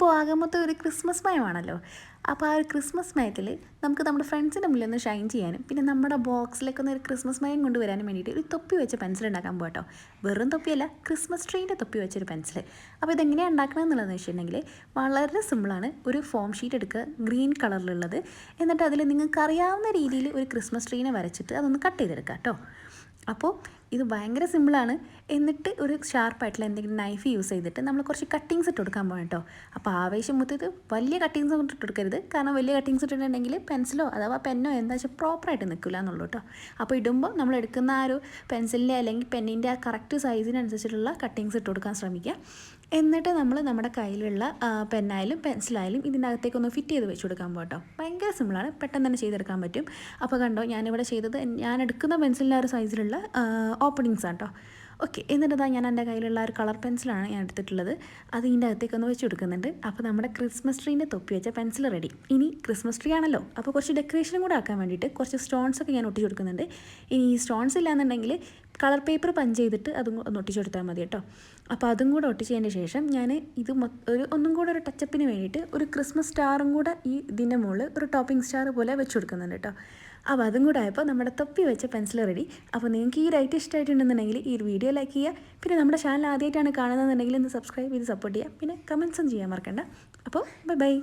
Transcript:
ഇപ്പോൾ ആകെ മൊത്തം ഒരു ക്രിസ്മസ് മയമാണല്ലോ. അപ്പോൾ ആ ഒരു ക്രിസ്മസ് മയത്തിൽ നമുക്ക് നമ്മുടെ ഫ്രണ്ട്സിൻ്റെ മുന്നിൽ ഒന്ന് ഷൈൻ ചെയ്യാനും പിന്നെ നമ്മുടെ ബോക്സിലേക്ക് ഒന്ന് ഒരു ക്രിസ്മസ് മയം കൊണ്ടുവരാനും വേണ്ടിയിട്ട് ഒരു തൊപ്പി വെച്ച പെൻസിൽ ഉണ്ടാക്കാൻ പോകട്ടോ. വെറും തൊപ്പിയല്ല, ക്രിസ്മസ് ട്രീൻ്റെ തൊപ്പി വെച്ചൊരു പെൻസിൽ. അപ്പോൾ ഇതെങ്ങനെയാണ് ഉണ്ടാക്കണം എന്നുള്ളതെന്ന് വെച്ചിട്ടുണ്ടെങ്കിൽ വളരെ സിമ്പിളാണ്. ഒരു ഫോം ഷീറ്റ് എടുക്കുക, ഗ്രീൻ കളറിലുള്ളത്. എന്നിട്ട് അതിൽ നിങ്ങൾക്ക് അറിയാവുന്ന രീതിയിൽ ഒരു ക്രിസ്മസ് ട്രീനെ വരച്ചിട്ട് അതൊന്ന് കട്ട് ചെയ്തെടുക്കുക കേട്ടോ. അപ്പോൾ ഇത് ഭയങ്കര സിമ്പിളാണ്. എന്നിട്ട് ഒരു ഷാർപ്പായിട്ടുള്ള എന്തെങ്കിലും നൈഫ് യൂസ് ചെയ്തിട്ട് നമ്മൾ കുറച്ച് കട്ടിങ്സ് ഇട്ട് കൊടുക്കാൻ പോകണം കേട്ടോ. അപ്പോൾ ആവേശം മുത്തത് വലിയ കട്ടിങ്സ് ഒന്നും ഇട്ട് കൊടുക്കരുത്. കാരണം വലിയ കട്ടിങ്സ് ഇട്ടിട്ടുണ്ടെങ്കിൽ പെൻസിലോ അഥവാ പെന്നോ എന്താ വെച്ചാൽ പ്രോപ്പറായിട്ട് നിൽക്കില്ല എന്നുള്ളൂ കേട്ടോ. അപ്പോൾ ഇടുമ്പോൾ നമ്മൾ എടുക്കുന്ന ആ ഒരു പെൻസിലിൻ്റെ അല്ലെങ്കിൽ പെന്നിൻ്റെ ആ കറക്റ്റ് സൈസിനനുസരിച്ചിട്ടുള്ള കട്ടിങ്സ് ഇട്ട് കൊടുക്കാൻ ശ്രമിക്കുക. എന്നിട്ട് നമ്മൾ നമ്മുടെ കയ്യിലുള്ള പെന്നായാലും പെൻസിലായാലും ഇതിൻ്റെ അകത്തേക്കൊന്ന് ഫിറ്റ് ചെയ്ത് വെച്ച് കൊടുക്കാൻ പോകട്ടോ. ഭയങ്കര സിമ്പിളാണ്, പെട്ടെന്ന് തന്നെ ചെയ്തെടുക്കാൻ പറ്റും. അപ്പോൾ കണ്ടോ, ഞാനിവിടെ ചെയ്തത് ഞാൻ എടുക്കുന്ന പെൻസിലിൻ്റെ ആ ഒരു സൈസിലുള്ള ഓപ്പണിങ്സ് ആണ് കേട്ടോ. ഓക്കെ, എന്നിട്ട് ഞാൻ എൻ്റെ കയ്യിലുള്ള ഒരു കളർ പെൻസിലാണ് ഞാൻ എടുത്തിട്ടുള്ളത്. അത് ഇതിൻ്റെ അകത്തേക്കൊന്ന് വെച്ച് കൊടുക്കുന്നുണ്ട്. അപ്പോൾ നമ്മുടെ ക്രിസ്മസ് ട്രീൻ്റെ തൊപ്പി വെച്ച പെൻസിൽ റെഡി. ഇനി ക്രിസ്മസ് ട്രീ ആണല്ലോ, അപ്പോൾ കുറച്ച് ഡെക്കറേഷനും കൂടെ ആക്കാൻ വേണ്ടിയിട്ട് കുറച്ച് സ്റ്റോൺസൊക്കെ ഞാൻ ഒട്ടിച്ച് കൊടുക്കുന്നുണ്ട്. ഇനി ഈ സ്റ്റോൺസ് ഇല്ലാന്നുണ്ടെങ്കിൽ കളർ പേപ്പർ പഞ്ച് ചെയ്തിട്ട് അതും ഒന്ന് ഒട്ടിച്ച് കൊടുത്താൽ മതി കേട്ടോ. അപ്പോൾ അതും കൂടെ ഒട്ടിച്ചതിന് ശേഷം ഞാൻ ഇത് ഒന്നും കൂടെ ഒരു ടച്ചപ്പിന് വേണ്ടിയിട്ട് ഒരു ക്രിസ്മസ് സ്റ്റാറും കൂടെ ഈ ഇതിൻ്റെ മുകളിൽ ഒരു ടോപ്പിംഗ് സ്റ്റാർ പോലെ വെച്ച് കൊടുക്കുന്നുണ്ട് കേട്ടോ. അപ്പോൾ അതും കൂടെ ആയപ്പോൾ നമ്മുടെ തൊപ്പി വെച്ച പെൻസിൽ റെഡി. അപ്പോൾ നിങ്ങൾക്ക് ഈ റൈറ്റ് ഇഷ്ടമായിട്ടുണ്ടെന്നുണ്ടെങ്കിൽ ഈ ഒരു വീഡിയോ ലൈക്ക് ചെയ്യുക. പിന്നെ നമ്മുടെ ചാനൽ ആദ്യമായിട്ടാണ് കാണുന്നതെന്നുണ്ടെങ്കിൽ ഒന്ന് സബ്സ്ക്രൈബ് ചെയ്ത് സപ്പോർട്ട് ചെയ്യുക. പിന്നെ കമൻസും ചെയ്യാൻ മറക്കണ്ട. അപ്പോൾ ബൈ ബൈ.